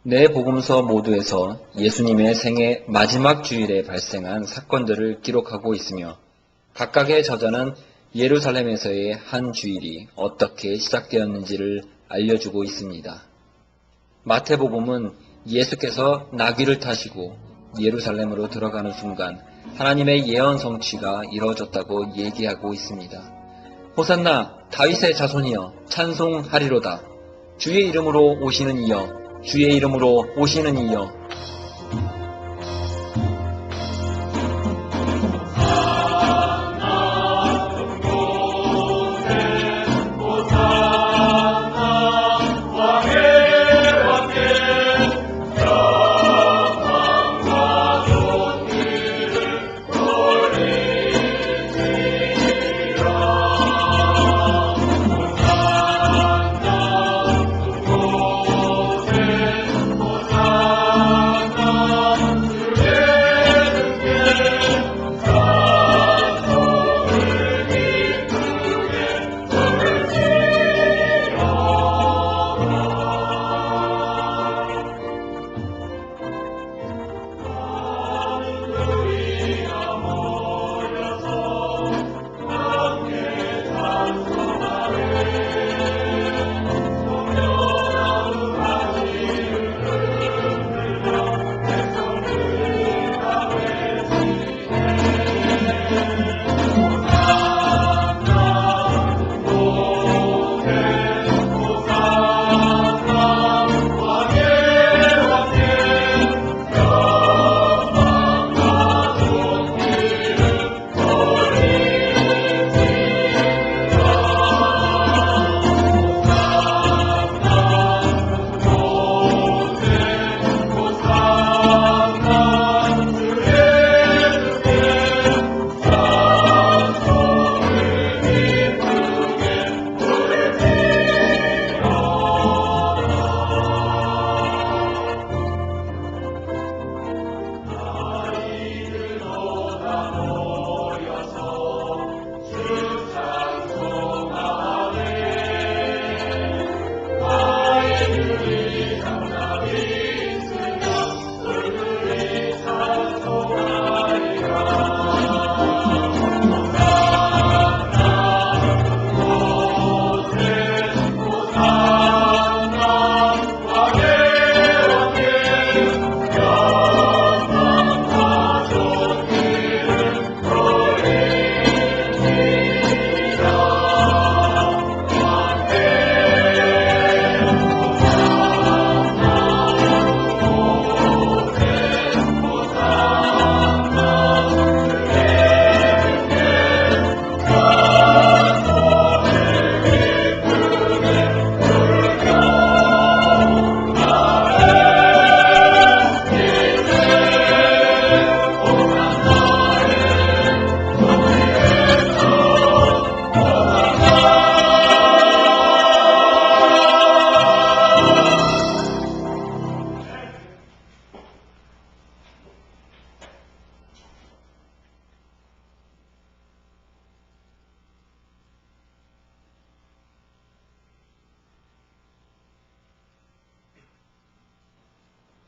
네 복음서 모두에서 예수님의 생애 마지막 주일에 발생한 사건들을 기록하고 있으며 각각의 저자는 예루살렘에서의 한 주일이 어떻게 시작되었는지를 알려주고 있습니다. 마태복음은 예수께서 나귀를 타시고 예루살렘으로 들어가는 순간 하나님의 예언 성취가 이루어졌다고 얘기하고 있습니다. 호산나 다윗의 자손이여 찬송하리로다. 주의 이름으로 오시는 이여 주의 이름으로 오시는 이여.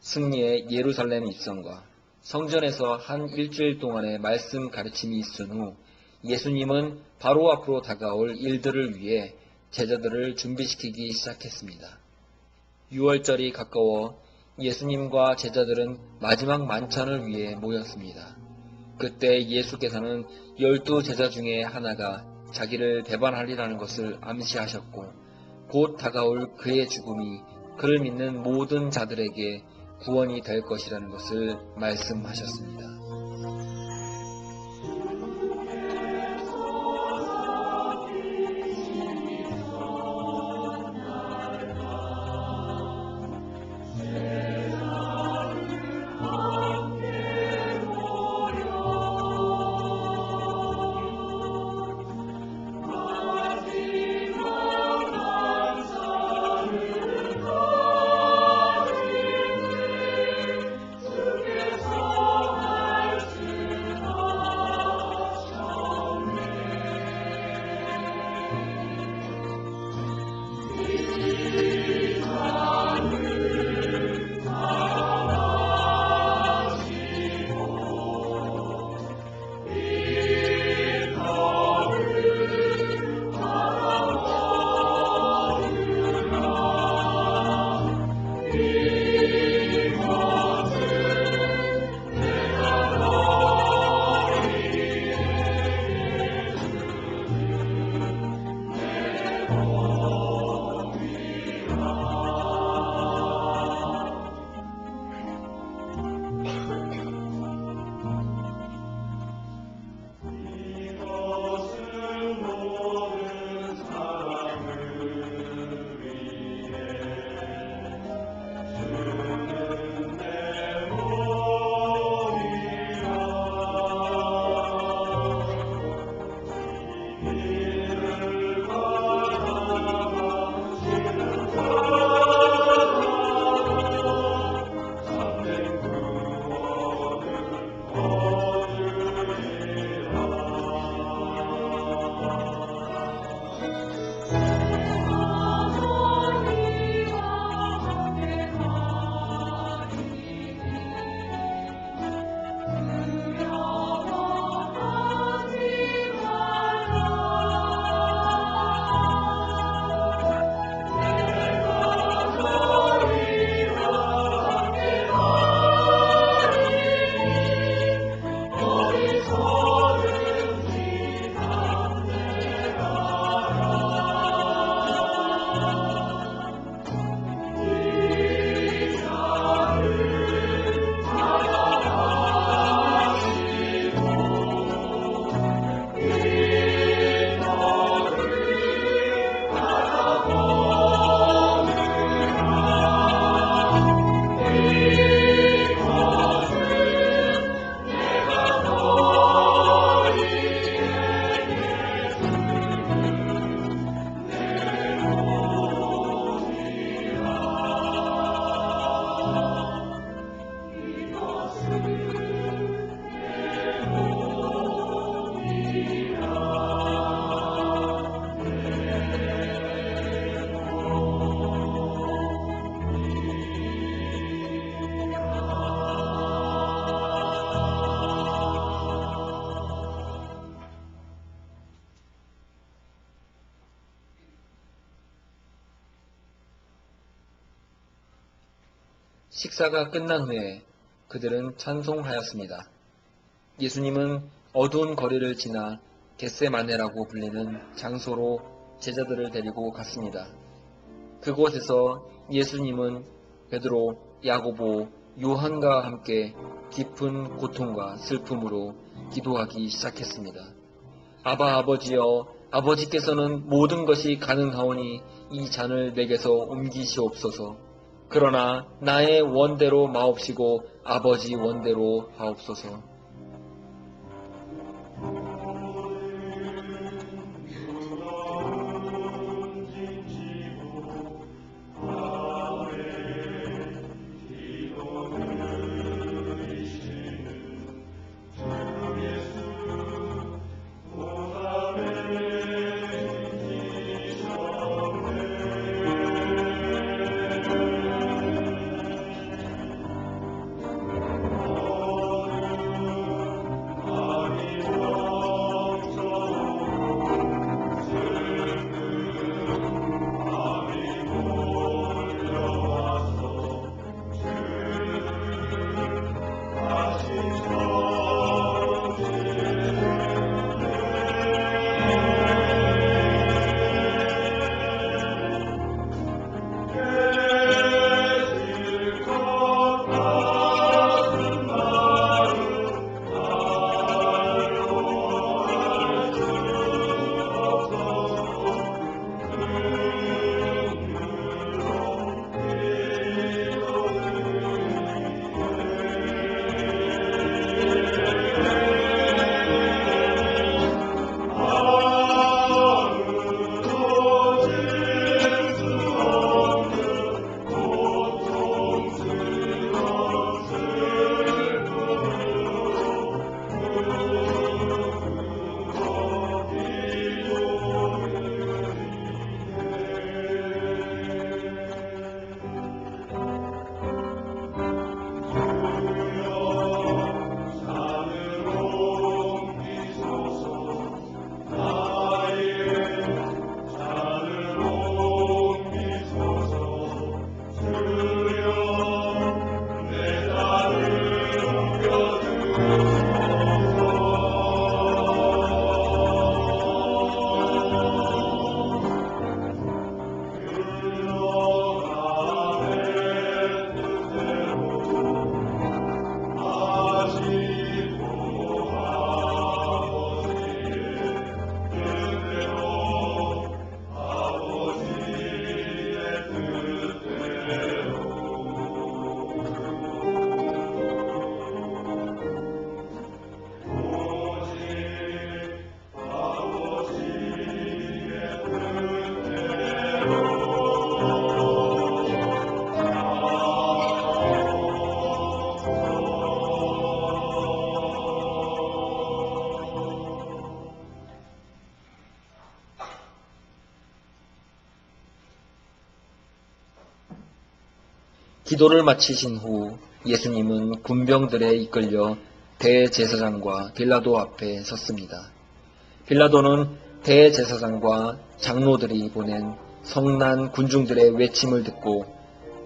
승리의 예루살렘 입성과 성전에서 한 일주일 동안의 말씀 가르침이 있은 후 예수님은 바로 앞으로 다가올 일들을 위해 제자들을 준비시키기 시작했습니다. 6월절이 가까워 예수님과 제자들은 마지막 만찬을 위해 모였습니다. 그때 예수께서는 12 제자 중에 하나가 자기를 배반하리라는 것을 암시하셨고 곧 다가올 그의 죽음이 그를 믿는 모든 자들에게 구원이 될 것이라는 것을 말씀하셨습니다. 식사가 끝난 후에 그들은 찬송하였습니다. 예수님은 어두운 거리를 지나 겟세마네라고 불리는 장소로 제자들을 데리고 갔습니다. 그곳에서 예수님은 베드로, 야고보, 요한과 함께 깊은 고통과 슬픔으로 기도하기 시작했습니다. 아바 아버지여, 아버지께서는 모든 것이 가능하오니 이 잔을 내게서 옮기시옵소서. 그러나 나의 원대로 마옵시고 아버지 원대로 하옵소서. 기도를 마치신 후 예수님은 군병들에 이끌려 대제사장과 빌라도 앞에 섰습니다. 빌라도는 대제사장과 장로들이 보낸 성난 군중들의 외침을 듣고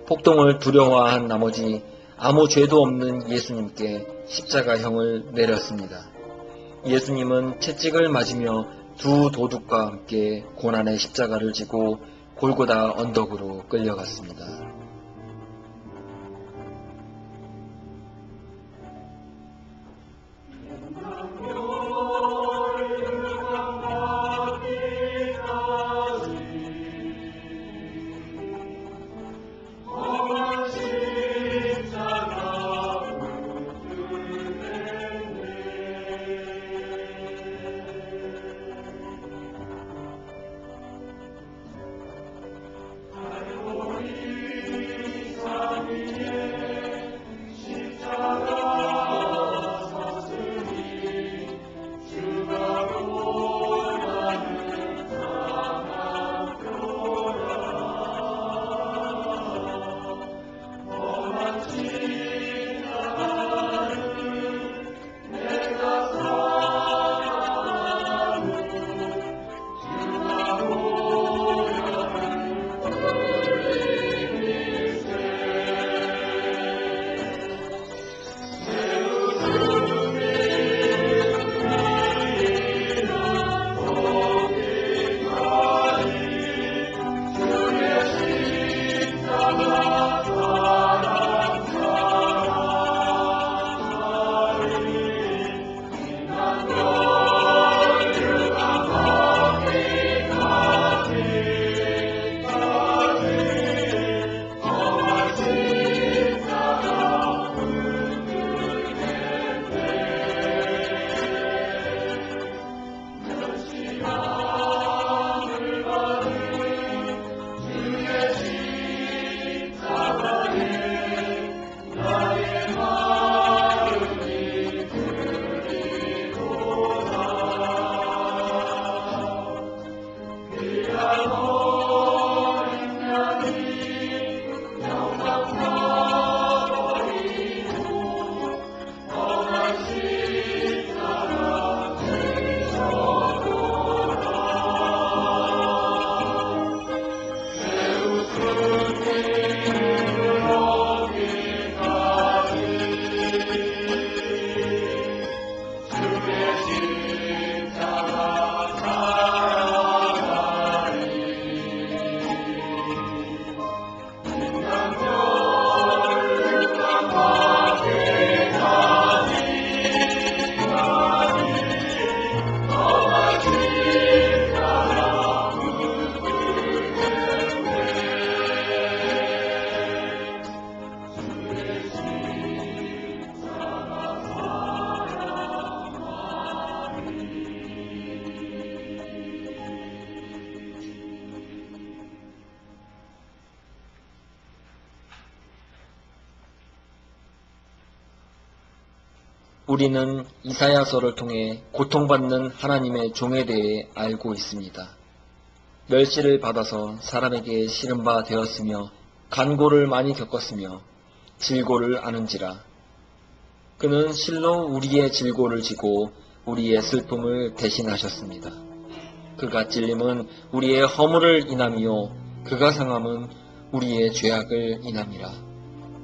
폭동을 두려워한 나머지 아무 죄도 없는 예수님께 십자가형을 내렸습니다. 예수님은 채찍을 맞으며 두 도둑과 함께 고난의 십자가를 지고 골고다 언덕으로 끌려갔습니다. 우리는 이사야서를 통해 고통받는 하나님의 종에 대해 알고 있습니다. 멸시를 받아서 사람에게 싫은 바 되었으며 간고를 많이 겪었으며 질고를 아는지라. 그는 실로 우리의 질고를 지고 우리의 슬픔을 대신하셨습니다. 그가 찔림은 우리의 허물을 인함이요 그가 상함은 우리의 죄악을 인함이라.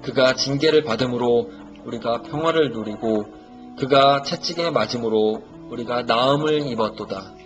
그가 징계를 받음으로 우리가 평화를 누리고 그가 채찍에 맞음으로 우리가 나음을 입었도다.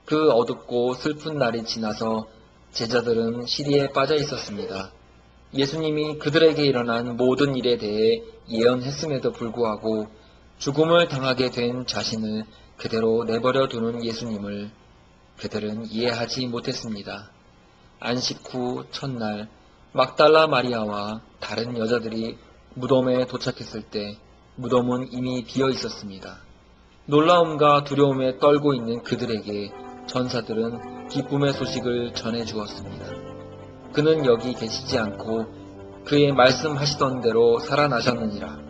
그 어둡고 슬픈 날이 지나서 제자들은 시리에 빠져 있었습니다. 예수님이 그들에게 일어난 모든 일에 대해 예언했음에도 불구하고 죽음을 당하게 된 자신을 그대로 내버려 두는 예수님을 그들은 이해하지 못했습니다. 안식 후 첫날 막달라 마리아와 다른 여자들이 무덤에 도착했을 때 무덤은 이미 비어 있었습니다. 놀라움과 두려움에 떨고 있는 그들에게 전사들은 기쁨의 소식을 전해 주었습니다. 그는 여기 계시지 않고 그의 말씀하시던 대로 살아나셨느니라.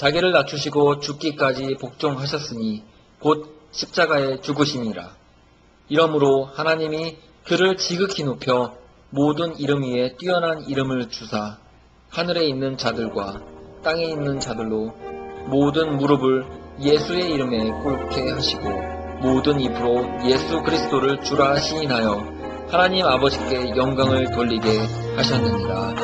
자기를 낮추시고 죽기까지 복종하셨으니 곧 십자가에 죽으심이라. 이러므로 하나님이 그를 지극히 높여 모든 이름 위에 뛰어난 이름을 주사 하늘에 있는 자들과 땅에 있는 자들로 모든 무릎을 예수의 이름에 꿇게 하시고 모든 입으로 예수 그리스도를 주라 시인하여 하나님 아버지께 영광을 돌리게 하셨느니라.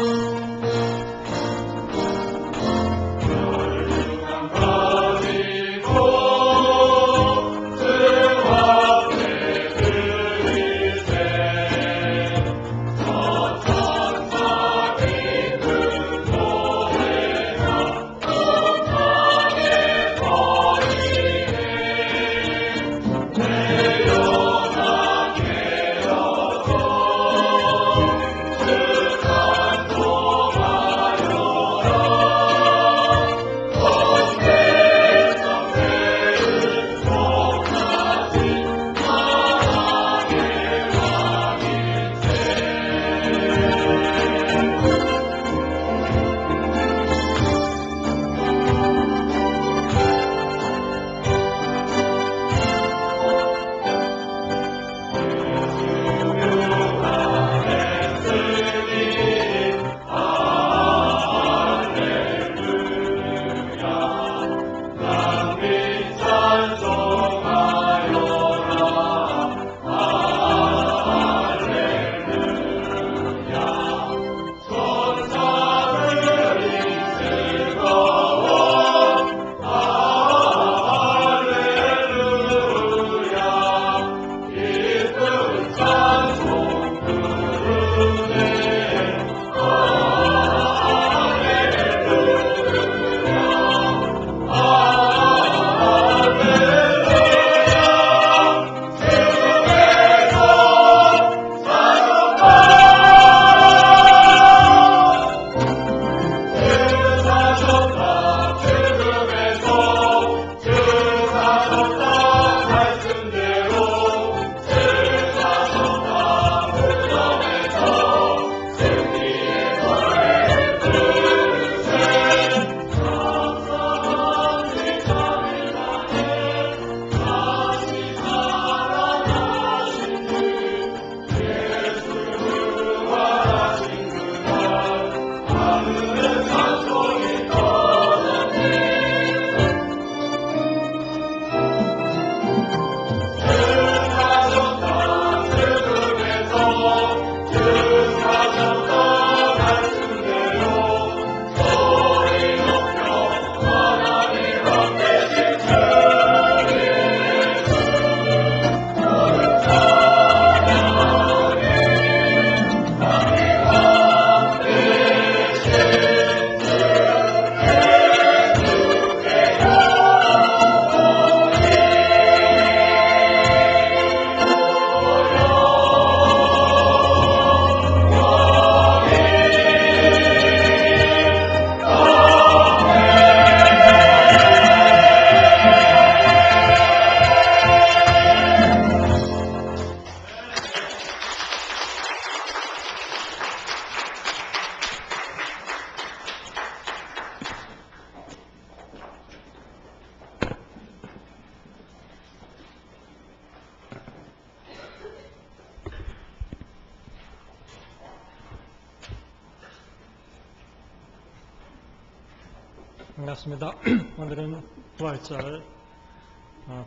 반갑습니다. 오늘은 부활절,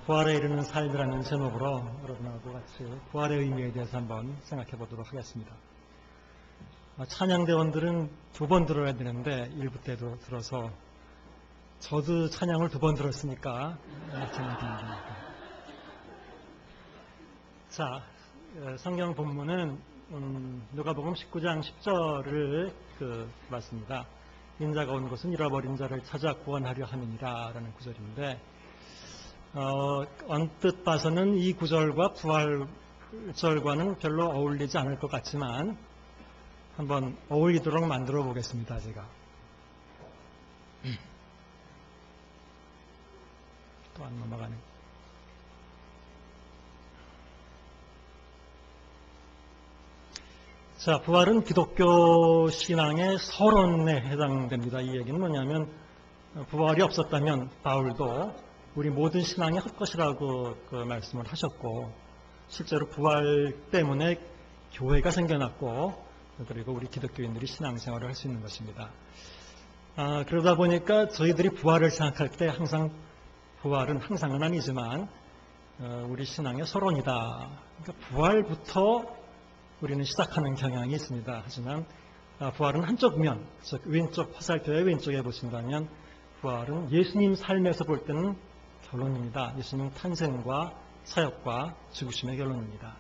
부활에 이르는 삶이라는 제목으로 여러분하고 같이 부활의 의미에 대해서 한번 생각해 보도록 하겠습니다. 찬양대원들은 두 번 들어야 되는데 1부 때도 들어서 저도 찬양을 두 번 들었으니까 자, 성경 본문은 누가복음 19장 10절을 봤습니다. 인자가 온 것은 잃어버린 자를 찾아 구원하려 함이니라 라는 구절인데 언뜻 봐서는 이 구절과 부활절과는 별로 어울리지 않을 것 같지만 한번 어울리도록 만들어 보겠습니다. 제가 또 안 넘어가네. 자, 부활은 기독교 신앙의 서론에 해당됩니다. 이 얘기는 뭐냐면 부활이 없었다면 바울도 우리 모든 신앙이 헛것이라고 그 말씀을 하셨고, 실제로 부활 때문에 교회가 생겨났고, 그리고 우리 기독교인들이 신앙생활을 할 수 있는 것입니다. 그러다 보니까 저희들이 부활을 생각할 때 항상 부활은 항상은 아니지만 우리 신앙의 서론이다. 그러니까 부활부터 우리는 시작하는 경향이 있습니다. 하지만 부활은 한쪽 면, 즉 왼쪽 화살표의 왼쪽에 보신다면 부활은 예수님 삶에서 볼 때는 결론입니다. 예수님 탄생과 사역과 죽으심의 결론입니다.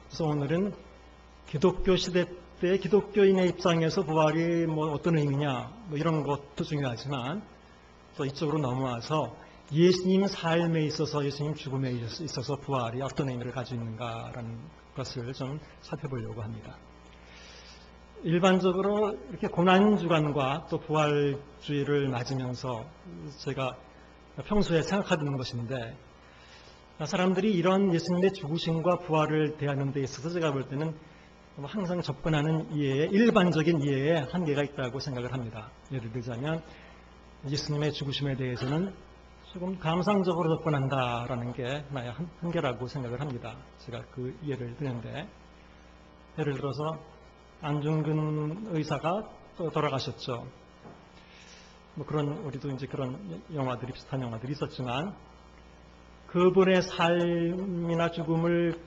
그래서 오늘은 기독교 시대 때 기독교인의 입장에서 부활이 뭐 어떤 의미냐 이런 것도 중요하지만 또 이쪽으로 넘어와서 예수님 삶에 있어서 예수님 죽음에 있어서 부활이 어떤 의미를 가지고 있는가라는 것을 좀 살펴보려고 합니다. 일반적으로 이렇게 고난주간과 또 부활주의를 맞으면서 제가 평소에 생각하는 것인데, 사람들이 이런 예수님의 죽으심과 부활을 대하는 데 있어서 제가 볼 때는 항상 접근하는 이해에, 일반적인 이해에 한계가 있다고 생각을 합니다. 예를 들자면 예수님의 죽으심에 대해서는 조금 감상적으로 접근한다라는 게 하나의 한계라고 생각을 합니다. 제가 그 예를 드는데, 예를 들어서 안중근 의사가 또 돌아가셨죠. 뭐 우리도 이제 그런 영화들이, 비슷한 영화들이 있었지만, 그분의 삶이나 죽음을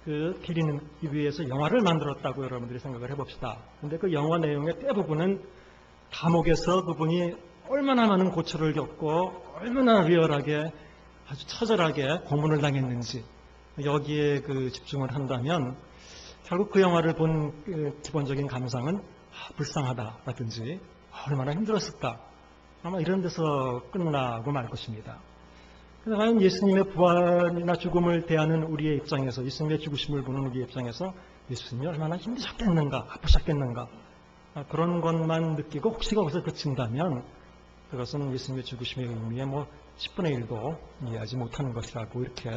기리는 위해서 영화를 만들었다고 여러분들이 생각을 해봅시다. 근데 그 영화 내용의 대부분은 감옥에서 그분이 얼마나 많은 고초를 겪고 얼마나 리얼하게 아주 처절하게 고문을 당했는지 여기에 집중을 한다면 결국 그 영화를 본 기본적인 감상은 불쌍하다라든지 얼마나 힘들었을까, 아마 이런 데서 끝나고 말 것입니다. 그래서 과연 예수님의 부활이나 죽음을 대하는 우리의 입장에서, 예수님의 죽으심을 보는 우리의 입장에서 예수님이 얼마나 힘드셨겠는가, 아프셨겠는가, 그런 것만 느끼고 혹시 거기서 그친다면 그것은 예수님의 죽으심의 의미에 10분의 1도 이해하지 못하는 것이라고 이렇게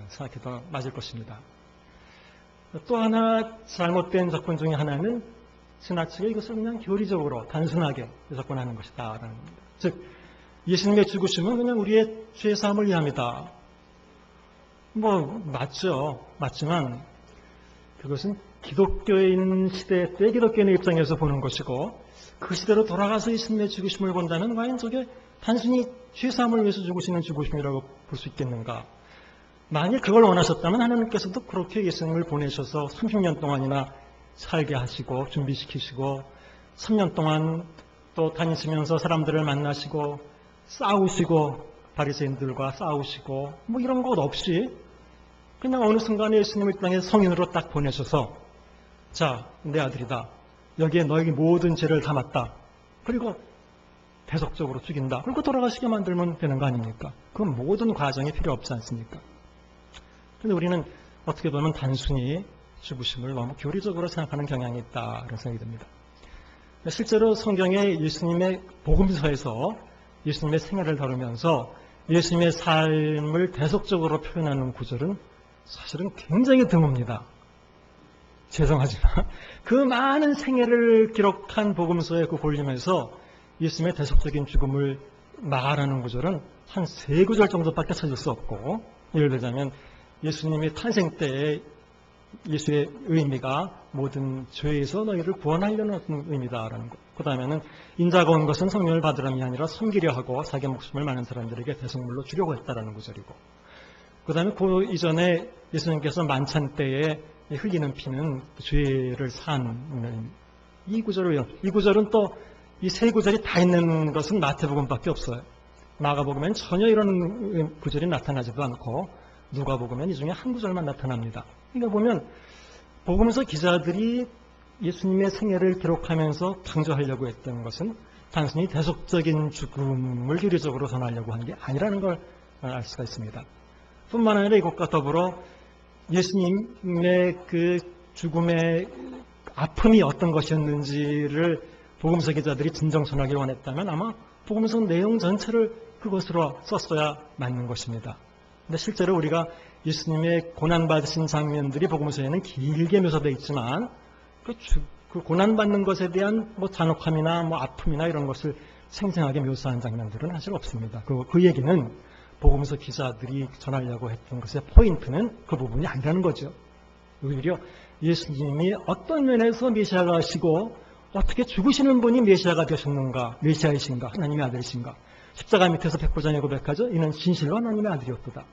생각해도 맞을 것입니다. 또 하나 잘못된 접근 중에 하나는 지나치게 이것을 그냥 교리적으로 단순하게 접근하는 것이다 라는 겁니다. 즉 예수님의 죽으심은 그냥 우리의 죄사함을 위함이다. 맞죠. 맞지만 그것은 기독교인 시대 때 기독교인의 입장에서 보는 것이고, 그 시대로 돌아가서 예수님의 죽으심을 본다면 과연 저게 단순히 죄사함을 위해서 죽으시는 죽으심이라고 볼 수 있겠는가. 만일 그걸 원하셨다면 하나님께서도 그렇게 예수님을 보내셔서 30년 동안이나 살게 하시고 준비시키시고 3년 동안 또 다니시면서 사람들을 만나시고 싸우시고 바리새인들과 싸우시고 이런 것 없이 그냥 어느 순간에 예수님을 땅에 성인으로 딱 보내셔서, 자, 내 아들이다. 여기에 너에게 모든 죄를 담았다. 그리고 대속적으로 죽인다. 그리고 돌아가시게 만들면 되는 거 아닙니까? 그건 모든 과정이 필요 없지 않습니까? 그런데 우리는 어떻게 보면 단순히 죽으심을 너무 교리적으로 생각하는 경향이 있다는 생각이 듭니다. 실제로 성경의 예수님의 복음서에서 예수님의 생애를 다루면서 예수님의 삶을 대속적으로 표현하는 구절은 사실은 굉장히 드뭅니다. 죄송하지만 그 많은 생애를 기록한 복음서의 그 볼륨에서 예수님의 대속적인 죽음을 말하는 구절은 한 3구절 정도밖에 찾을 수 없고, 예를 들자면 예수님의 탄생 때의 예수의 의미가 모든 죄에서 너희를 구원하려는 의미다라는 것. 그 다음에는 인자가 온 것은 성령을 받으려이 아니라 섬기려 하고 자기 목숨을 많은 사람들에게 대속물로 주려고 했다라는 구절이고, 그 다음에 그 이전에 예수님께서 만찬 때에 흘리는 피는 죄를 사하는 이 구절은 또 이 3구절이 다 있는 것은 마태복음밖에 없어요. 마가복음에는 전혀 이런 구절이 나타나지도 않고 누가복음에는 이 중에 한 구절만 나타납니다. 그러니까 보면 복음서 기자들이 예수님의 생애를 기록하면서 강조하려고 했던 것은 단순히 대속적인 죽음을 교리적으로 전하려고 한 게 아니라는 걸 알 수가 있습니다. 뿐만 아니라 이것과 더불어 예수님의 그 죽음의 아픔이 어떤 것이었는지를 복음서 기자들이 진정선하게 원했다면 아마 복음서 내용 전체를 그것으로 썼어야 맞는 것입니다. 근데 실제로 우리가 예수님의 고난받으신 장면들이 복음서에는 길게 묘사되어 있지만 그 고난받는 것에 대한 잔혹함이나 아픔이나 이런 것을 생생하게 묘사한 장면들은 사실 없습니다. 그 얘기는 복음서 기자들이 전하려고 했던 것의 포인트는 그 부분이 아니라는 거죠. 오히려 예수님이 어떤 면에서 메시아가시고 어떻게 죽으시는 분이 메시아가 되셨는가, 메시아이신가, 하나님의 아들이신가. 십자가 밑에서 백보자니 고백하죠. 이는 진실로 하나님의 아들이었도다.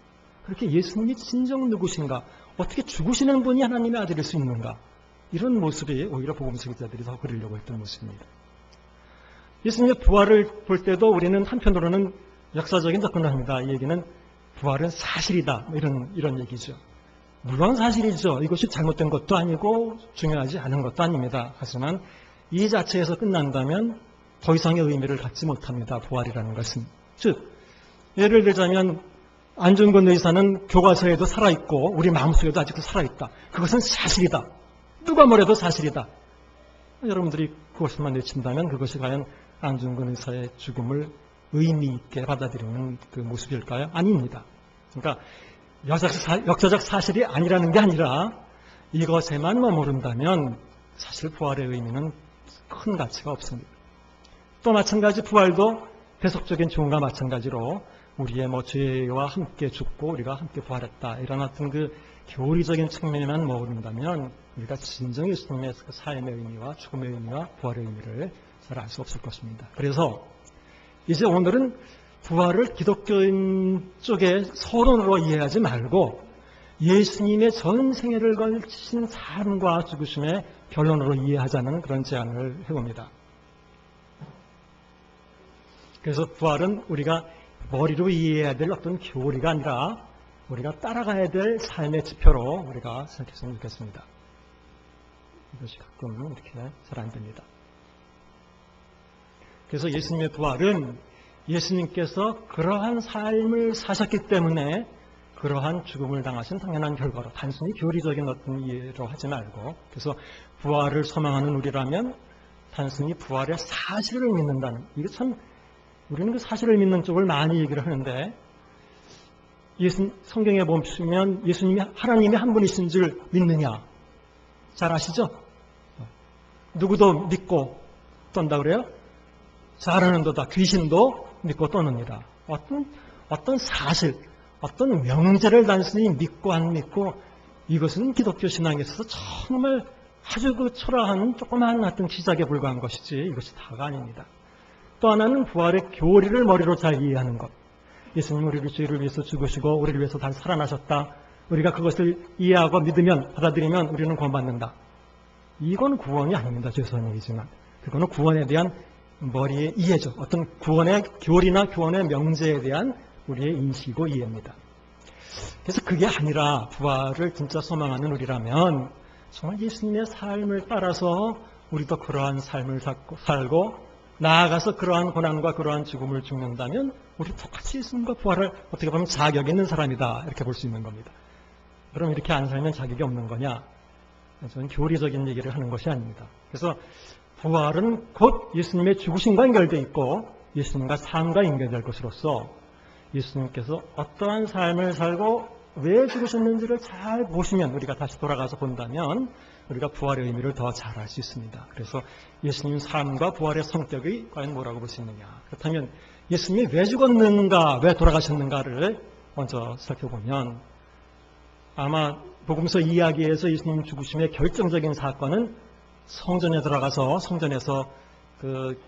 그렇게 예수님이 진정 누구신가, 어떻게 죽으시는 분이 하나님의 아들일 수 있는가. 이런 모습이 오히려 복음서 기자들이 더 그리려고 했던 모습입니다. 예수님의 부활을 볼 때도 우리는 한편으로는 역사적인 접근을 합니다. 이 얘기는 부활은 사실이다. 이런 얘기죠. 물론 사실이죠. 이것이 잘못된 것도 아니고 중요하지 않은 것도 아닙니다. 하지만 이 자체에서 끝난다면 더 이상의 의미를 갖지 못합니다. 부활이라는 것은. 즉, 예를 들자면 안중근 의사는 교과서에도 살아있고 우리 마음속에도 아직도 살아있다. 그것은 사실이다. 누가 뭐래도 사실이다. 여러분들이 그것만 외친다면 그것이 과연 안중근 의사의 죽음을 의미 있게 받아들이는 그 모습일까요? 아닙니다. 그러니까 역사적 사실이 아니라는 게 아니라 이것에만 머무른다면 사실 부활의 의미는 큰 가치가 없습니다. 또 마찬가지 부활도 배속적인 죽음과 마찬가지로 우리의 죄와 함께 죽고 우리가 함께 부활했다. 이런 어떤 그 교리적인 측면에만 머무른다면 우리가 진정 예수님의 그 삶의 의미와 죽음의 의미와 부활의 의미를 잘 알 수 없을 것입니다. 그래서 이제 오늘은 부활을 기독교인 쪽의 서론으로 이해하지 말고 예수님의 전 생애를 걸친 삶과 죽으심의 결론으로 이해하자는 그런 제안을 해봅니다. 그래서 부활은 우리가 머리로 이해해야 될 어떤 교리가 아니라 우리가 따라가야 될 삶의 지표로 우리가 생각했으면 좋겠습니다. 이것이 가끔 이렇게 잘 안 됩니다. 그래서 예수님의 부활은 예수님께서 그러한 삶을 사셨기 때문에 그러한 죽음을 당하신 당연한 결과로 단순히 교리적인 어떤 이해로 하지 말고 그래서 부활을 소망하는 우리라면 단순히 부활의 사실을 믿는다는 이게 참 우리는 그 사실을 믿는 쪽을 많이 얘기를 하는데 성경에 보시면 예수님이 하나님이 한 분이신 줄 믿느냐 잘 아시죠? 누구도 믿고 떤다 그래요? 잘하는도다 귀신도 믿고 떠납니다. 어떤 사실, 어떤 명제를 단순히 믿고 안 믿고 이것은 기독교 신앙에 있어서 정말 아주 그 초라한 조그마한 어떤 시작에 불과한 것이지 이것이 다가 아닙니다. 또 하나는 부활의 교리를 머리로 잘 이해하는 것. 예수님 우리를 죄를 위해서 죽으시고 우리를 위해서 다시 살아나셨다. 우리가 그것을 이해하고 믿으면 받아들이면 우리는 구원받는다. 이건 구원이 아닙니다. 죄송한 얘기지만. 그거는 구원에 대한 머리의 이해죠. 어떤 구원의 교리나 구원의 명제에 대한 우리의 인식이고 이해입니다. 그래서 그게 아니라 부활을 진짜 소망하는 우리라면 정말 예수님의 삶을 따라서 우리도 그러한 삶을 살고 나아가서 그러한 고난과 그러한 죽음을 죽는다면 우리 똑같이 예수님과 부활을 어떻게 보면 자격 있는 사람이다 이렇게 볼 수 있는 겁니다. 그럼 이렇게 안 살면 자격이 없는 거냐? 저는 교리적인 얘기를 하는 것이 아닙니다. 그래서 부활은 곧 예수님의 죽으심과 연결되어 있고 예수님과 삶과 연결될 것으로서 예수님께서 어떠한 삶을 살고 왜 죽으셨는지를 잘 보시면 우리가 다시 돌아가서 본다면 우리가 부활의 의미를 더 잘 알 수 있습니다. 그래서 예수님 삶과 부활의 성격이 과연 뭐라고 볼 수 있느냐. 그렇다면 예수님이 왜 죽었는가, 왜 돌아가셨는가를 먼저 살펴보면 아마 복음서 이야기에서 예수님 죽으심의 결정적인 사건은 성전에 들어가서 성전에서 그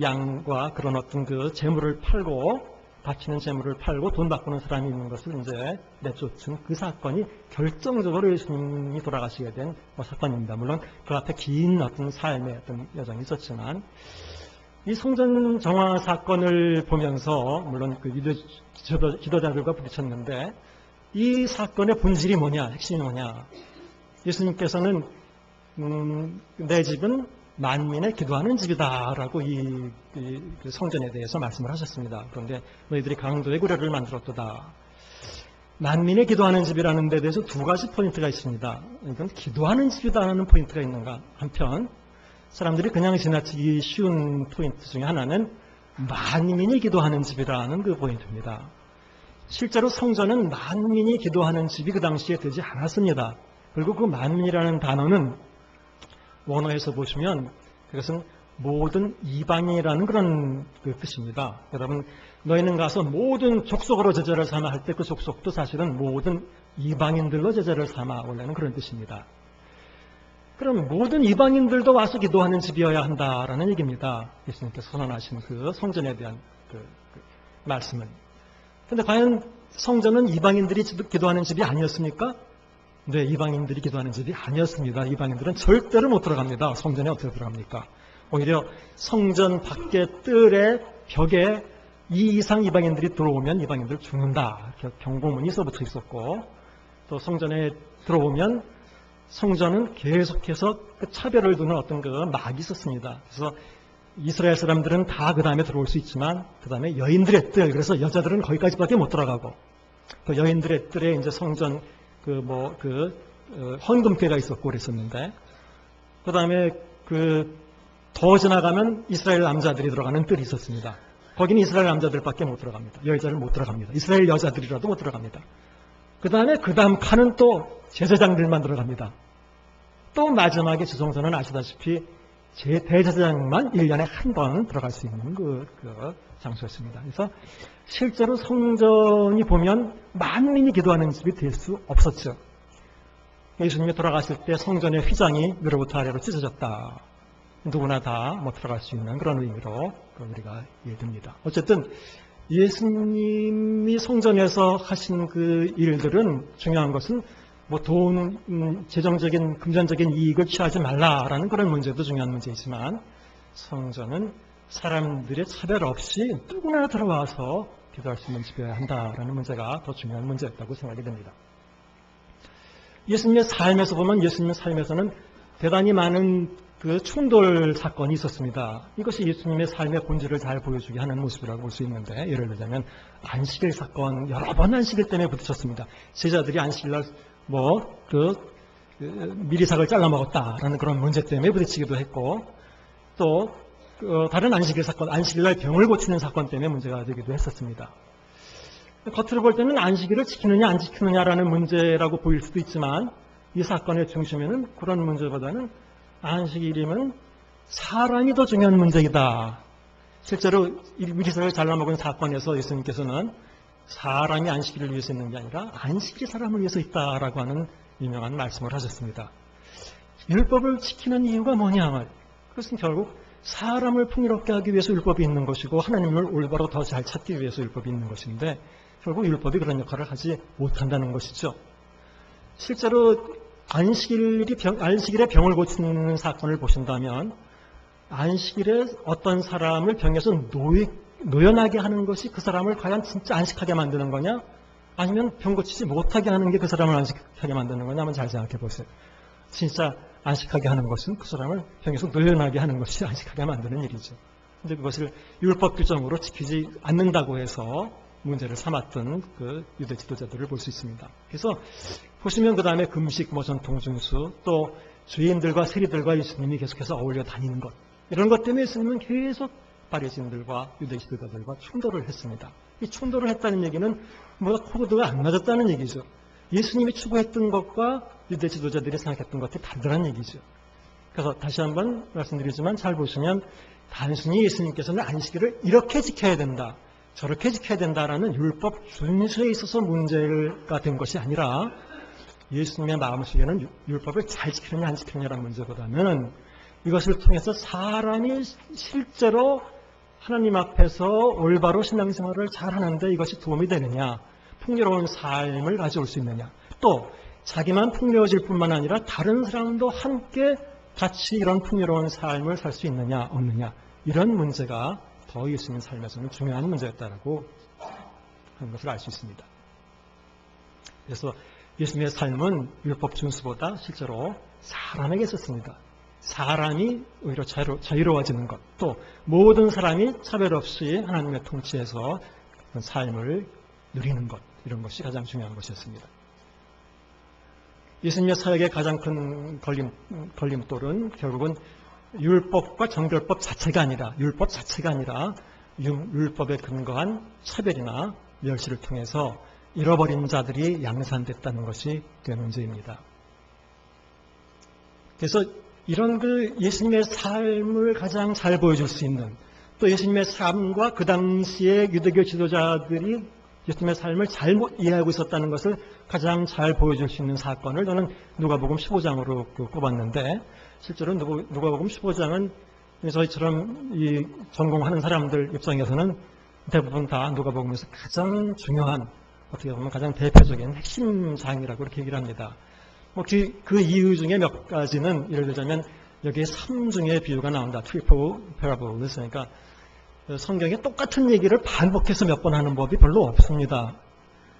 양과 그런 어떤 그 재물을 팔고 바치는 재물을 팔고 돈 바꾸는 사람이 있는 것을 이제 내쫓은 그 사건이 결정적으로 예수님이 돌아가시게 된 사건입니다. 물론 그 앞에 긴 어떤 삶의 어떤 여정이 있었지만 이 성전 정화 사건을 보면서 물론 그 기도자들과 부딪혔는데 이 사건의 본질이 뭐냐, 핵심이 뭐냐? 예수님께서는 내 집은 만민의 기도하는 집이다라고 이 성전에 대해서 말씀을 하셨습니다. 그런데 너희들이 강도의 구례를 만들었도다. 만민의 기도하는 집이라는 데 대해서 두 가지 포인트가 있습니다. 이건 기도하는 집이다라는 포인트가 있는가? 한편 사람들이 그냥 지나치기 쉬운 포인트 중에 하나는 만민이 기도하는 집이라는 그 포인트입니다. 실제로 성전은 만민이 기도하는 집이 그 당시에 되지 않았습니다. 그리고 그 만민이라는 단어는 원어에서 보시면 그것은 모든 이방인이라는 그런 그 뜻입니다. 여러분, 너희는 가서 모든 족속으로 제자를 삼아 할 때 그 족속도 사실은 모든 이방인들로 제자를 삼아 원래는 그런 뜻입니다. 그럼 모든 이방인들도 와서 기도하는 집이어야 한다라는 얘기입니다. 예수님께서 선언하신 그 성전에 대한 그 말씀은. 그런데 과연 성전은 이방인들이 기도하는 집이 아니었습니까? 네, 이방인들이 기도하는 집이 아니었습니다. 이방인들은 절대로 못 들어갑니다. 성전에 어떻게 들어갑니까? 오히려 성전 밖의 뜰에 벽에 2 이상 이방인들이 들어오면 이방인들 죽는다. 이렇게 경고문이 써붙여 있었고, 또 성전에 들어오면 성전은 계속해서 그 차별을 두는 어떤 그 막이 있었습니다. 그래서 이스라엘 사람들은 다 그 다음에 들어올 수 있지만, 그 다음에 여인들의 뜰, 그래서 여자들은 거기까지밖에 못 들어가고, 그 여인들의 뜰에 이제 성전 헌금궤가 있었고 그랬었는데, 그 다음에 더 지나가면 이스라엘 남자들이 들어가는 뜰이 있었습니다. 거기는 이스라엘 남자들밖에 못 들어갑니다. 여자들 못 들어갑니다. 이스라엘 여자들이라도 못 들어갑니다. 그 다음에 그 다음 칸은 또 제사장들만 들어갑니다. 또 마지막에 지성소는 아시다시피 대제사장만 1년에 한 번 들어갈 수 있는 그 장소였습니다. 그래서 실제로 성전이 보면 만민이 기도하는 집이 될 수 없었죠. 예수님이 돌아가실 때 성전의 휘장이 위로부터 아래로 찢어졌다. 누구나 다 못 들어갈 수 있는 그런 의미로 우리가 이해됩니다. 어쨌든 예수님이 성전에서 하신 그 일들은 중요한 것은 뭐 돈, 재정적인, 금전적인 이익을 취하지 말라라는 그런 문제도 중요한 문제이지만, 성전은 사람들의 차별 없이 누구나 들어와서 기도할 수 있는 집이어야 한다라는 문제가 더 중요한 문제였다고 생각이 됩니다. 예수님의 삶에서 보면 예수님의 삶에서는 대단히 많은 그 충돌 사건이 있었습니다. 이것이 예수님의 삶의 본질을 잘 보여주게 하는 모습이라고 볼 수 있는데, 예를 들자면 안식일 사건, 여러 번 안식일 때문에 부딪혔습니다. 제자들이 안식일날 미리삭을 잘라 먹었다라는 그런 문제 때문에 부딪히기도 했고, 또 다른 안식일 사건, 안식일날 병을 고치는 사건 때문에 문제가 되기도 했었습니다. 겉으로 볼 때는 안식일을 지키느냐 안 지키느냐라는 문제라고 보일 수도 있지만, 이 사건의 중심에는 그런 문제보다는 안식일이면 사람이 더 중요한 문제이다. 실제로 미리삭을 잘라 먹은 사건에서 예수님께서는 사람이 안식일을 위해서 있는 게 아니라 안식일이 사람을 위해서 있다라고 하는 유명한 말씀을 하셨습니다. 율법을 지키는 이유가 뭐냐? 그것은 결국 사람을 풍요롭게 하기 위해서 율법이 있는 것이고, 하나님을 올바로 더 잘 찾기 위해서 율법이 있는 것인데, 결국 율법이 그런 역할을 하지 못한다는 것이죠. 실제로 안식일에 병을 고치는 사건을 보신다면, 안식일에 어떤 사람을 병에서 노연하게 하는 것이 그 사람을 과연 진짜 안식하게 만드는 거냐? 아니면 병 고치지 못하게 하는 게 그 사람을 안식하게 만드는 거냐? 한번 잘 생각해 보세요. 진짜 안식하게 하는 것은 그 사람을 병에서 노연하게 하는 것이 안식하게 만드는 일이죠. 근데 그것을 율법 규정으로 지키지 않는다고 해서 문제를 삼았던 그 유대 지도자들을 볼 수 있습니다. 그래서 보시면 그 다음에 금식, 전통준수, 또 죄인들과 세리들과 예수님이 계속해서 어울려 다니는 것, 이런 것 때문에 예수님은 계속 바리새인들과 유대 지도자들과 충돌을 했습니다. 이 충돌을 했다는 얘기는 코드가 안 맞았다는 얘기죠. 예수님이 추구했던 것과 유대 지도자들이 생각했던 것이 다르다는 얘기죠. 그래서 다시 한번 말씀드리지만, 잘 보시면 단순히 예수님께서는 안식일을 이렇게 지켜야 된다, 저렇게 지켜야 된다라는 율법 준수에 있어서 문제가 된 것이 아니라, 예수님의 마음속에는 율법을 잘 지키느냐 안 지키느냐라는 문제보다는 이것을 통해서 사람이 실제로 하나님 앞에서 올바로 신앙생활을 잘하는데 이것이 도움이 되느냐, 풍요로운 삶을 가져올 수 있느냐, 또 자기만 풍요해질 뿐만 아니라 다른 사람도 함께 같이 이런 풍요로운 삶을 살 수 있느냐 없느냐, 이런 문제가 더 예수님 삶에서는 중요한 문제였다라고 하는 것을 알 수 있습니다. 그래서 예수님의 삶은 율법 준수보다 실제로 사람에게 있었습니다. 사람이 오히려 자유로워지는 것, 또 모든 사람이 차별 없이 하나님의 통치에서 삶을 누리는 것, 이런 것이 가장 중요한 것이었습니다. 예수님의 사역의 가장 큰 걸림돌은 결국은 율법과 정결법 자체가 아니라, 율법에 근거한 차별이나 멸시를 통해서 잃어버린 자들이 양산됐다는 것이 그 문제입니다. 그래서 이런 그 예수님의 삶을 가장 잘 보여줄 수 있는, 또 예수님의 삶과 그 당시에 유대교 지도자들이 예수님의 삶을 잘못 이해하고 있었다는 것을 가장 잘 보여줄 수 있는 사건을 저는 누가복음 15장으로 꼽았는데, 실제로 누가복음 15장은 저희처럼 이 전공하는 사람들 입장에서는 대부분 다 누가복음에서 가장 중요한, 어떻게 보면 가장 대표적인 핵심 장이라고 이렇게 얘기를 합니다. 그 이유 중에 몇 가지는, 예를 들자면 여기에 3중의 비유가 나온다. 트리플 패러블스. 그러니까 성경에 똑같은 얘기를 반복해서 몇 번 하는 법이 별로 없습니다.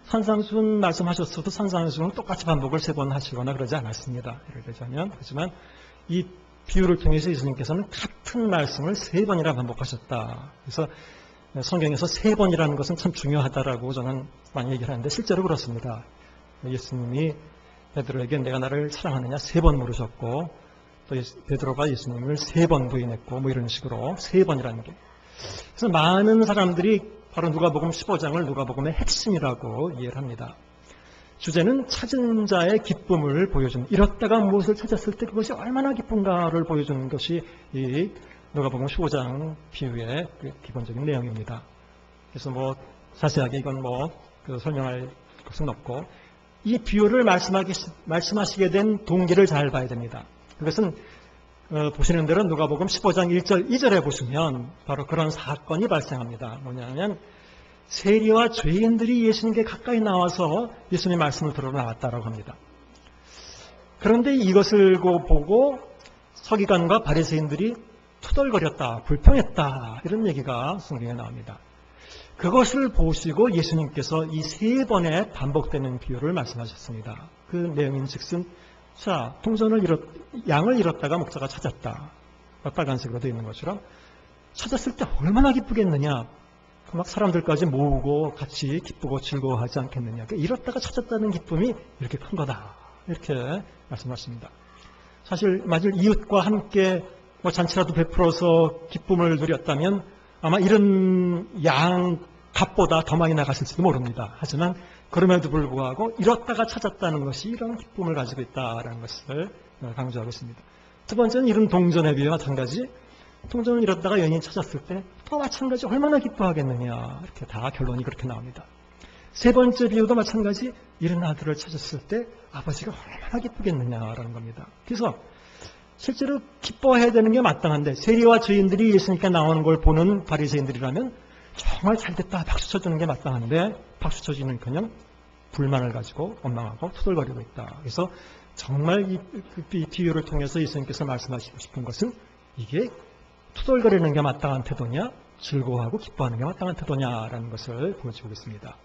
산상수훈 말씀하셨어도 산상수훈은 똑같이 반복을 3번 하시거나 그러지 않았습니다. 예를 들자면. 그렇지만 이 비유를 통해서 예수님께서는 같은 말씀을 3번이나 반복하셨다. 그래서 성경에서 3번이라는 것은 참 중요하다라고 저는 많이 얘기를 하는데 실제로 그렇습니다. 예수님이 베드로에게 내가 나를 사랑하느냐 3번 물으셨고, 또 베드로가 예수님을 3번 부인했고, 뭐 이런 식으로 3번이라는 게. 그래서 많은 사람들이 바로 누가복음 15장을 누가복음의 핵심이라고 이해를 합니다. 주제는 찾은 자의 기쁨을 보여주는, 잃었다가 무엇을 찾았을 때 그것이 얼마나 기쁜가를 보여주는 것이 이 누가복음 15장 비유의 그 기본적인 내용입니다. 그래서 뭐 자세하게 이건 설명할 것은 없고, 이 비유를 말씀하시게 된 동기를 잘 봐야 됩니다. 그것은 보시는 대로 누가복음 15장 1절 2절에 보시면 바로 그런 사건이 발생합니다. 뭐냐면 세리와 죄인들이 예수님께 가까이 나와서 예수님 말씀을 들어 나왔다라고 합니다. 그런데 이것을 보고 서기관과 바리새인들이 투덜거렸다, 불평했다, 이런 얘기가 성경에 나옵니다. 그것을 보시고 예수님께서 이 3번의 반복되는 비유를 말씀하셨습니다. 그 내용인 즉슨, 자, 양을 잃었다가 목자가 찾았다. 빨간색으로 되어 있는 것처럼 찾았을 때 얼마나 기쁘겠느냐. 막 사람들까지 모으고 같이 기쁘고 즐거워하지 않겠느냐. 잃었다가 찾았다는 기쁨이 이렇게 큰 거다. 이렇게 말씀하십니다. 사실 이웃과 함께 잔치라도 베풀어서 기쁨을 누렸다면 아마 이런 값보다 더 많이 나갔을지도 모릅니다. 하지만 그럼에도 불구하고 잃었다가 찾았다는 것이 이런 기쁨을 가지고 있다는 것을 강조하고 있습니다. 두 번째는 이런 동전의 비유와 마찬가지. 동전을 잃었다가 여인이 찾았을 때 또 마찬가지 얼마나 기뻐하겠느냐. 이렇게 다 결론이 그렇게 나옵니다. 세 번째 비유도 마찬가지. 잃은 아들을 찾았을 때 아버지가 얼마나 기쁘겠느냐라는 겁니다. 그래서 실제로 기뻐해야 되는 게 마땅한데 세리와 죄인들이 예수님께 나오는 걸 보는 바리새인들이라면 정말 잘됐다 박수 쳐주는 게 마땅한데 박수 쳐주는커녕 불만을 가지고 원망하고 투덜거리고 있다. 그래서 정말 이 비유를 통해서 예수님께서 말씀하시고 싶은 것은 이게 투덜거리는 게 마땅한 태도냐, 즐거워하고 기뻐하는 게 마땅한 태도냐라는 것을 보여주고 있습니다.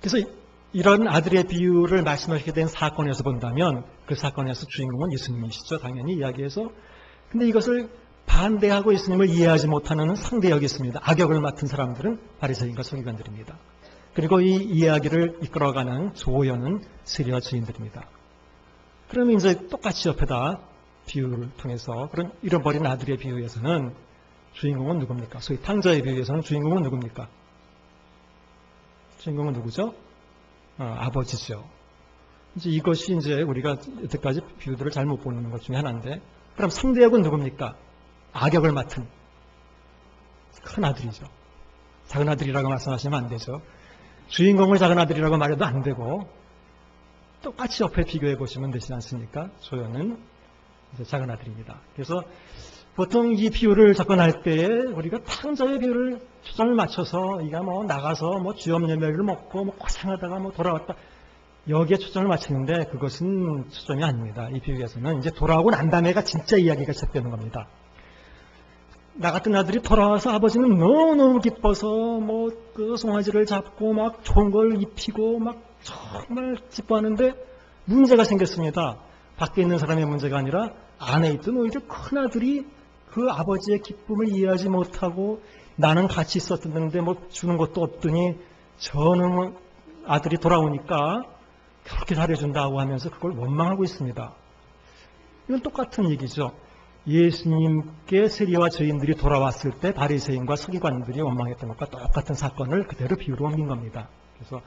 그래서 이런 아들의 비유를 말씀하시게 된 사건에서 본다면 그 사건에서 주인공은 예수님이시죠. 당연히 이야기에서. 근데 이것을 반대하고 예수님을 이해하지 못하는 상대역이 있습니다. 악역을 맡은 사람들은 바리새인과 서기관들입니다. 그리고 이 이야기를 이끌어가는 조연은 세리와 죄인들입니다. 그러면 이제 똑같이 옆에다 비유를 통해서 그런 잃어버린 아들의 비유에서는 주인공은 누굽니까? 소위 탕자의 비유에서는 주인공은 누굽니까? 주인공은 누구죠? 아버지죠. 이제 이것이 이제 우리가 여태까지 비유들을 잘못 보는 것 중에 하나인데, 그럼 상대역은 누굽니까? 악역을 맡은 큰 아들이죠. 작은 아들이라고 말씀하시면 안 되죠. 주인공을 작은 아들이라고 말해도 안 되고 똑같이 옆에 비교해 보시면 되지 않습니까? 조연은 이제 작은 아들입니다. 그래서 보통 이 비유를 접근할 때에 우리가 탕자의 비유를 초점을 맞춰서 이가 나가서 쥐염예매를 먹고 고생하다가 돌아왔다, 여기에 초점을 맞추는데 그것은 초점이 아닙니다. 이 비유에서는 이제 돌아오고 난 다음에가 진짜 이야기가 시작되는 겁니다. 나 같은 아들이 돌아와서 아버지는 너무너무 기뻐서 그 송아지를 잡고 막 좋은 걸 입히고 막 정말 기뻐하는데 문제가 생겼습니다. 밖에 있는 사람의 문제가 아니라 안에 있던 오히려 큰 아들이 그 아버지의 기쁨을 이해하지 못하고 나는 같이 있었는데 주는 것도 없더니 저는 아들이 돌아오니까 그렇게 잘해준다고 하면서 그걸 원망하고 있습니다. 이건 똑같은 얘기죠. 예수님께 세리와 죄인들이 돌아왔을 때 바리새인과 서기관들이 원망했던 것과 똑같은 사건을 그대로 비유로 옮긴 겁니다. 그래서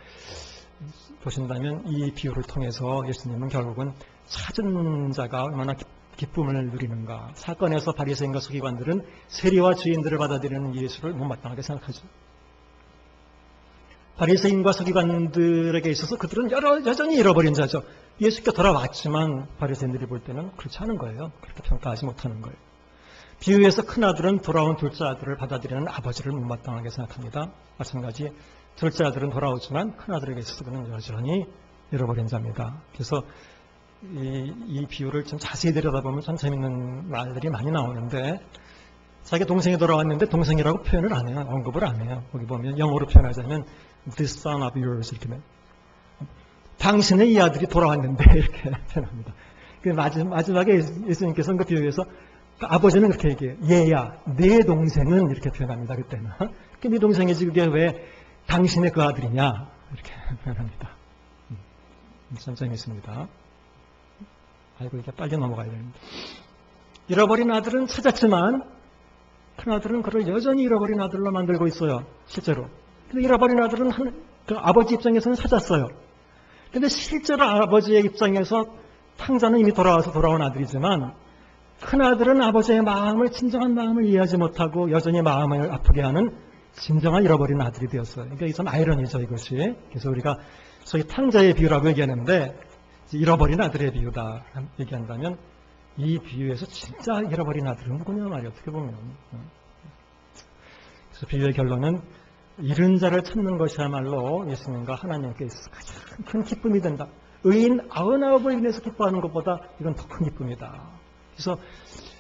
보신다면 이 비유를 통해서 예수님은 결국은 찾은 자가 얼마나 기쁨을 누리는가. 사건에서 바리새인과 서기관들은 세리와 죄인들을 받아들이는 예수를 못마땅하게 생각하죠. 바리새인과 서기관들에게 있어서 그들은 여전히 잃어버린 자죠. 예수께 돌아왔지만 바리새인들이 볼 때는 그렇지 않은 거예요. 그렇게 평가하지 못하는 거예요. 비유에서 큰아들은 돌아온 둘째 아들을 받아들이는 아버지를 못마땅하게 생각합니다. 마찬가지 둘째 아들은 돌아오지만 큰아들에게 있어서 그는 여전히 잃어버린 자입니다. 그래서 이 비유를 좀 자세히 들여다보면 참 재밌는 말들이 많이 나오는데, 자기 동생이 돌아왔는데 동생이라고 표현을 안 해요. 언급을 안 해요. 거기 보면 영어로 표현하자면 this son of yours 이렇게 당신의 이 아들이 돌아왔는데 이렇게 표현합니다. 그 마지막에 예수님께서는 그 비유에서 아버지는 그렇게 얘기해요. 얘야, 내 동생은 이렇게 표현합니다. 그때는. 네 동생이지 그게 왜 당신의 그 아들이냐 이렇게 표현합니다. 참 재밌습니다. 아이고 이게 빨리 넘어가야 되는데. 잃어버린 아들은 찾았지만 큰아들은 그를 여전히 잃어버린 아들로 만들고 있어요. 실제로. 근데 잃어버린 아들은 그 아버지 입장에서는 찾았어요. 근데 실제로 아버지의 입장에서 탕자는 이미 돌아온 아들이지만 큰아들은 아버지의 마음을, 진정한 마음을 이해하지 못하고 여전히 마음을 아프게 하는 진정한 잃어버린 아들이 되었어요. 그러니까 이 참 아이러니죠, 이것이. 그래서 우리가 소위 탕자의 비유라고 얘기하는데 잃어버린 아들의 비유다 얘기한다면 이 비유에서 진짜 잃어버린 아들은 누구냐 말이에요. 어떻게 보면. 그래서 비유의 결론은 잃은 자를 찾는 것이야말로 예수님과 하나님께 있어서 가장 큰 기쁨이 된다. 의인 99을 인해서 기뻐하는 것보다 이건 더 큰 기쁨이다. 그래서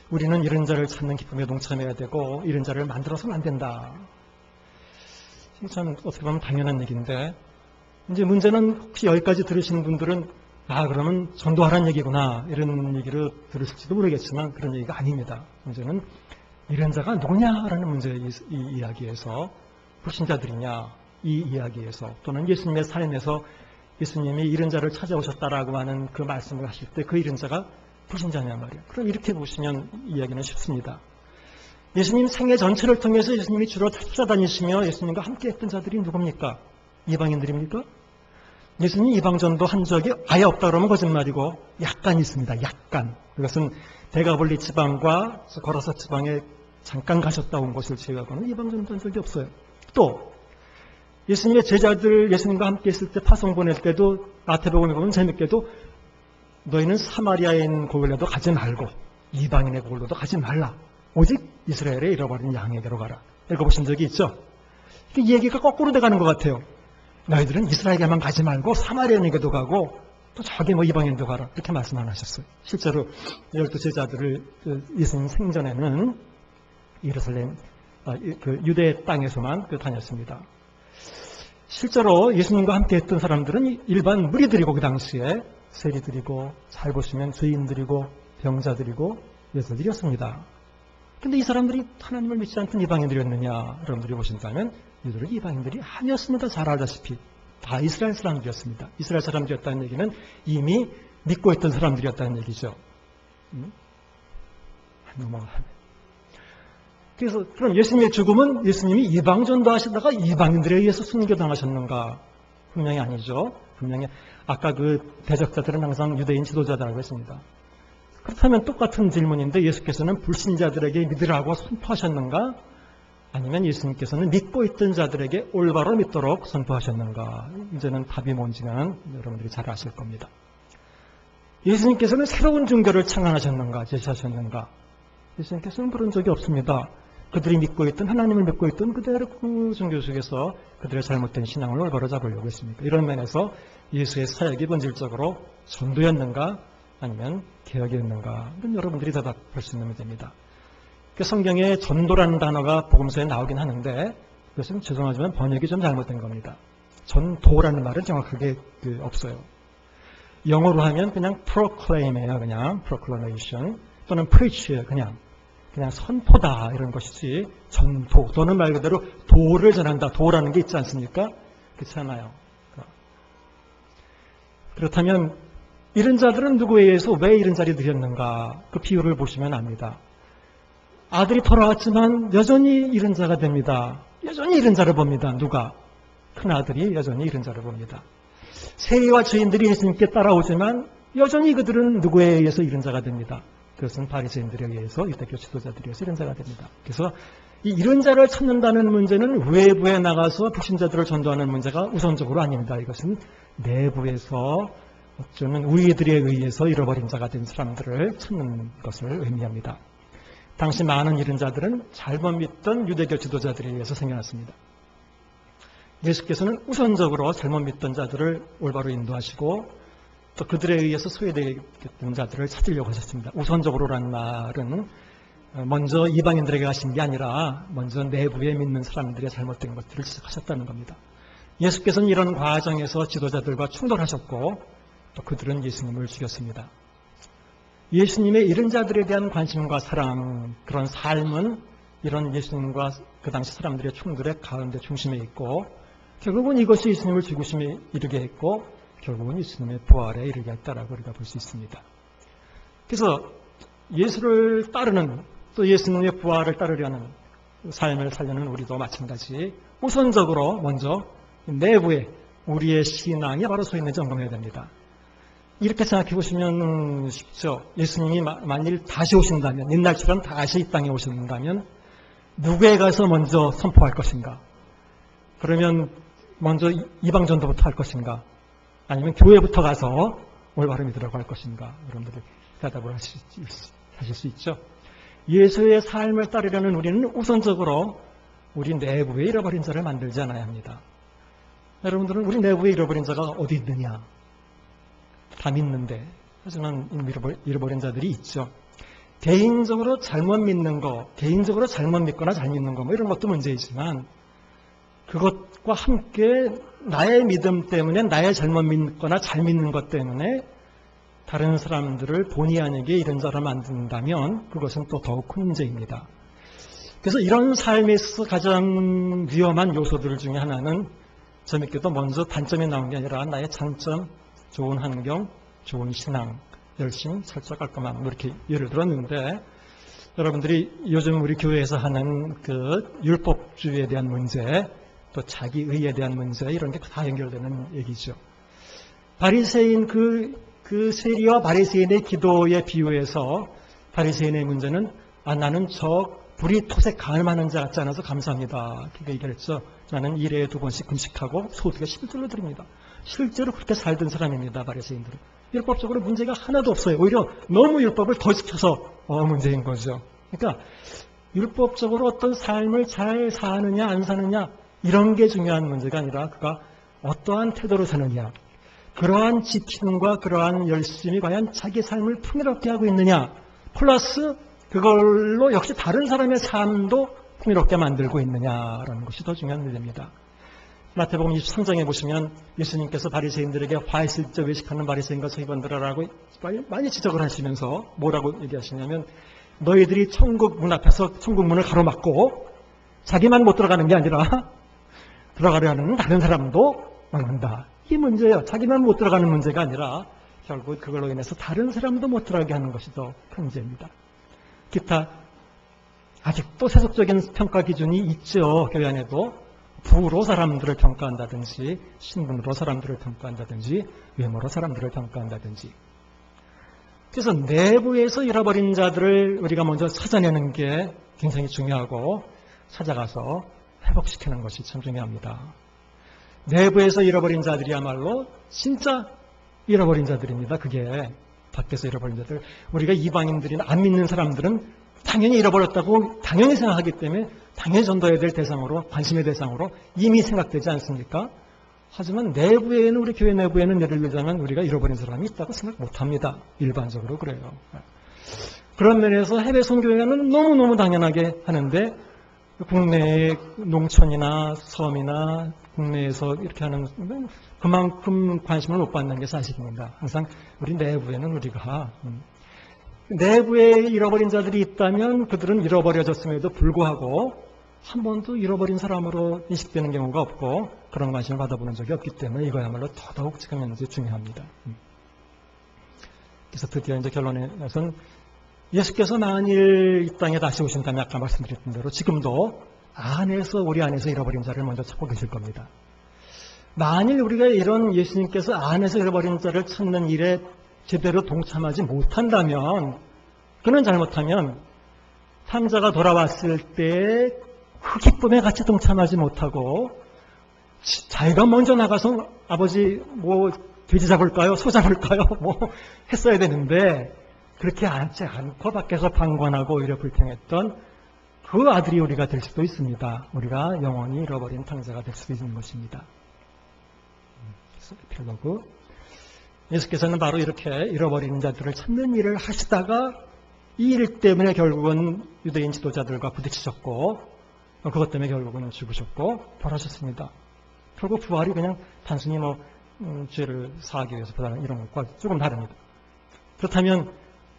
우리는 잃은 자를 찾는 기쁨에 동참해야 되고 잃은 자를 만들어서는 안 된다. 참 어떻게 보면 당연한 얘기인데, 이제 문제는 혹시 여기까지 들으시는 분들은 그러면 전도하라는 얘기구나 이런 얘기를 들으실지도 모르겠지만 그런 얘기가 아닙니다. 문제는 잃은 자가 누구냐라는 문제의 이 이야기에서, 불신자들이냐 이 이야기에서, 또는 예수님의 삶에서 예수님이 잃은 자를 찾아오셨다라고 하는 그 말씀을 하실 때 그 잃은 자가 불신자냐 말이에요. 그럼 이렇게 보시면 이야기는 쉽습니다. 예수님 생애 전체를 통해서 예수님이 주로 찾아다니시며 예수님과 함께 했던 자들이 누굽니까? 이방인들입니까? 예수님 이방전도 한 적이 아예 없다 그러면 거짓말이고 약간 있습니다. 약간. 그것은 대가볼리 지방과 거라사 지방에 잠깐 가셨다 온 것을 제외하고는 이방전도 한 적이 없어요. 또 예수님의 제자들 예수님과 함께 있을 때 파송 보낼 때도 마태복음에 보면 재밌게도 너희는 사마리아인 고을에도 가지 말고 이방인의 고을로도 가지 말라. 오직 이스라엘의 잃어버린 양에게로 가라. 읽어보신 적이 있죠? 이 얘기가 거꾸로 돼가는 것 같아요. 너희들은 이스라엘에만 가지 말고 사마리아인에게도 가고 또 저기 이방인도 가라. 이렇게 말씀 안 하셨어요. 실제로 12 제자들을 예수님 생전에는 예루살렘 그 유대 땅에서만 다녔습니다. 실제로 예수님과 함께 했던 사람들은 일반 무리들이고 그 당시에 세리들이고 잘 보시면 죄인들이고 병자들이고 예수들이었습니다. 근데 이 사람들이 하나님을 믿지 않던 이방인들이었느냐 여러분들이 보신다면 이들은 이방인들이 아니었습니다. 잘 알다시피 다 이스라엘 사람들이었습니다. 이스라엘 사람들이었다는 얘기는 이미 믿고 있던 사람들이었다는 얘기죠. 그래서 그럼 예수님의 죽음은 예수님이 이방전도 하시다가 이방인들에 의해서 순교당하셨는가? 분명히 아니죠. 분명히 아까 그 대적자들은 항상 유대인 지도자들이라고 했습니다. 그렇다면 똑같은 질문인데 예수께서는 불신자들에게 믿으라고 선포하셨는가? 아니면 예수님께서는 믿고 있던 자들에게 올바로 믿도록 선포하셨는가? 이제는 답이 뭔지는 여러분들이 잘 아실 겁니다. 예수님께서는 새로운 종교를 창안하셨는가? 제시하셨는가? 예수님께서는 그런 적이 없습니다. 그들이 믿고 있던 하나님을 믿고 있던 그대로 그 종교 속에서 그들의 잘못된 신앙을 올바로 잡으려고 했습니다. 이런 면에서 예수의 사역이 본질적으로 전도였는가? 아니면 개혁이었는가? 이건 여러분들이 대답할 수 있는 문제입니다. 성경에 전도라는 단어가 복음서에 나오긴 하는데 그것은 죄송하지만 번역이 좀 잘못된 겁니다. 전도라는 말은 정확하게 없어요. 영어로 하면 그냥 proclaim이에요. 그냥 proclamation 또는 preach예요. 그냥 선포다 이런 것이지 전도 또는 말 그대로 도를 전한다. 도라는 게 있지 않습니까? 그렇지 않아요. 그렇다면 이런 자들은 누구에 의해서 왜 이런 자리에 들였는가? 그 비유를 보시면 압니다. 아들이 돌아왔지만 여전히 잃은 자가 됩니다. 여전히 잃은 자를 봅니다. 누가? 큰 아들이 여전히 잃은 자를 봅니다. 세리와 죄인들이 예수님께 따라오지만 여전히 그들은 누구에 의해서 잃은 자가 됩니다. 그것은 바리새인들에 의해서, 유대교 지도자들에 의해서 잃은 자가 됩니다. 그래서 이 잃은 자를 찾는다는 문제는 외부에 나가서 불신자들을 전도하는 문제가 우선적으로 아닙니다. 이것은 내부에서 어쩌면 우리들에 의해서 잃어버린 자가 된 사람들을 찾는 것을 의미합니다. 당시 많은 잃은 자들은 잘못 믿던 유대교 지도자들에 의해서 생겨났습니다. 예수께서는 우선적으로 잘못 믿던 자들을 올바로 인도하시고 또 그들에 의해서 소외되었던 자들을 찾으려고 하셨습니다. 우선적으로라는 말은 먼저 이방인들에게 하신 게 아니라 먼저 내부에 믿는 사람들의 잘못된 것들을 지적하셨다는 겁니다. 예수께서는 이런 과정에서 지도자들과 충돌하셨고 또 그들은 예수님을 죽였습니다. 예수님의 잃은 자들에 대한 관심과 사랑, 그런 삶은 이런 예수님과 그 당시 사람들의 충돌의 가운데 중심에 있고 결국은 이것이 예수님을 죽으심에 이르게 했고 결국은 예수님의 부활에 이르게 했다라고 우리가 볼 수 있습니다. 그래서 예수를 따르는 또 예수님의 부활을 따르려는 삶을 살려는 우리도 마찬가지 우선적으로 먼저 내부에 우리의 신앙이 바로 서 있는지 점검해야 됩니다. 이렇게 생각해 보시면 쉽죠. 예수님이 만일 다시 오신다면 옛날처럼 다시 이 땅에 오신다면 누구에 가서 먼저 선포할 것인가? 그러면 먼저 이방전도부터 할 것인가? 아니면 교회부터 가서 올바로 믿으라고 할 것인가? 여러분들이 대답을 하실 수 있죠. 예수의 삶을 따르려는 우리는 우선적으로 우리 내부에 잃어버린 자를 만들지 않아야 합니다. 여러분들은 우리 내부에 잃어버린 자가 어디 있느냐? 다 믿는데 하지만 잃어버린 자들이 있죠. 개인적으로 잘못 믿는 거, 개인적으로 잘못 믿거나 잘 믿는 거 뭐 이런 것도 문제이지만 그것과 함께 나의 믿음 때문에 나의 잘못 믿거나 잘 믿는 것 때문에 다른 사람들을 본의 아니게 잃은 자로 만든다면 그것은 또 더욱 큰 문제입니다. 그래서 이런 삶에 있어서 가장 위험한 요소들 중에 하나는 재밌게도 먼저 단점이 나온 게 아니라 나의 장점, 좋은 환경, 좋은 신앙, 열심, 철저, 깔끔함 이렇게 예를 들었는데 여러분들이 요즘 우리 교회에서 하는 그 율법주의에 대한 문제 또 자기의에 대한 문제 이런 게 다 연결되는 얘기죠. 바리새인 그 세리와 바리새인의 기도에 비유해서 바리새인의 문제는 나는 저 불이 톳에 가을만한 자 같지 않아서 감사합니다. 그렇게 얘기했죠. 나는 일에 2번씩 금식하고 소득에 11절로 드립니다. 실제로 그렇게 살던 사람입니다. 바리새인들은. 율법적으로 문제가 하나도 없어요. 오히려 너무 율법을 더 지켜서 문제인 거죠. 그러니까 율법적으로 어떤 삶을 잘 사느냐 안 사느냐 이런 게 중요한 문제가 아니라 그가 어떠한 태도로 사느냐 그러한 지킴과 그러한 열심이 과연 자기 삶을 풍요롭게 하고 있느냐 플러스 그걸로 역시 다른 사람의 삶도 풍요롭게 만들고 있느냐라는 것이 더 중요한 문제입니다. 마태복음 23장에 보시면 예수님께서 바리새인들에게 화 있을 때 외식하는 바리새인과 서기관들아라고 많이 지적을 하시면서 뭐라고 얘기하시냐면 너희들이 천국 문 앞에서 천국 문을 가로막고 자기만 못 들어가는 게 아니라 들어가려는 다른 사람도 막는다. 이게 문제예요. 자기만 못 들어가는 문제가 아니라 결국 그걸로 인해서 다른 사람도 못 들어가게 하는 것이 더 큰 문제입니다. 기타 아직도 세속적인 평가 기준이 있죠. 교회 안에도 부로 사람들을 평가한다든지 신분으로 사람들을 평가한다든지 외모로 사람들을 평가한다든지 그래서 내부에서 잃어버린 자들을 우리가 먼저 찾아내는 게 굉장히 중요하고 찾아가서 회복시키는 것이 참 중요합니다. 내부에서 잃어버린 자들이야말로 진짜 잃어버린 자들입니다. 그게 밖에서 잃어버린 자들. 우리가 이방인들이나 안 믿는 사람들은 당연히 잃어버렸다고 당연히 생각하기 때문에 당연히 전도해야 될 대상으로 관심의 대상으로 이미 생각되지 않습니까? 하지만 내부에는 우리 교회 내부에는 예를 들자면 우리가 잃어버린 사람이 있다고 생각 못합니다. 일반적으로 그래요. 그런 면에서 해외 선교회는 너무너무 당연하게 하는데 국내의 농촌이나 섬이나 국내에서 이렇게 하는 그만큼 관심을 못 받는 게 사실입니다. 항상 우리 내부에는 우리가 내부에 잃어버린 자들이 있다면 그들은 잃어버려졌음에도 불구하고 한 번도 잃어버린 사람으로 인식되는 경우가 없고 그런 관심을 받아보는 적이 없기 때문에 이거야말로 더더욱 지금 현재 중요합니다. 그래서 드디어 이제 결론에서는 예수께서 만일 이 땅에 다시 오신다면 아까 말씀드렸던 대로 지금도 우리 안에서 잃어버린 자를 먼저 찾고 계실 겁니다. 만일 우리가 이런 예수님께서 안에서 잃어버린 자를 찾는 일에 제대로 동참하지 못한다면, 그는 잘못하면 탕자가 돌아왔을 때 그 기쁨에 같이 동참하지 못하고 자기가 먼저 나가서 아버지 뭐 돼지 잡을까요? 소 잡을까요? 뭐 했어야 되는데 그렇게 하지 않고 밖에서 방관하고 오히려 불평했던 그 아들이 우리가 될 수도 있습니다. 우리가 영원히 잃어버린 탕자가 될 수도 있는 것입니다. 에필로그. 예수께서는 바로 이렇게 잃어버린 자들을 찾는 일을 하시다가 이 일 때문에 결국은 유대인 지도자들과 부딪히셨고 그것 때문에 결국은 죽으셨고 돌아가셨습니다. 결국 부활이 그냥 단순히 죄를 사하기 위해서 이런 것과 조금 다릅니다. 그렇다면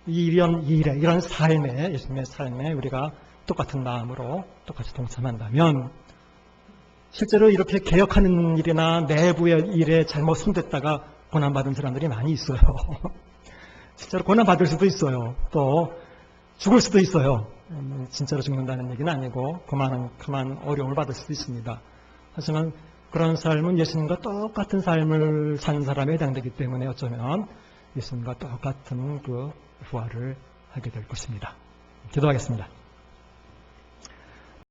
이런 삶에, 예수님의 삶에 우리가 똑같은 마음으로 똑같이 동참한다면 실제로 이렇게 개혁하는 일이나 내부의 일에 잘못 손댔다가 고난받은 사람들이 많이 있어요. 진짜로 고난받을 수도 있어요. 또 죽을 수도 있어요. 진짜로 죽는다는 얘기는 아니고 그만 어려움을 받을 수도 있습니다. 하지만 그런 삶은 예수님과 똑같은 삶을 산 사람에 해당되기 때문에 어쩌면 예수님과 똑같은 그 부활을 하게 될 것입니다. 기도하겠습니다.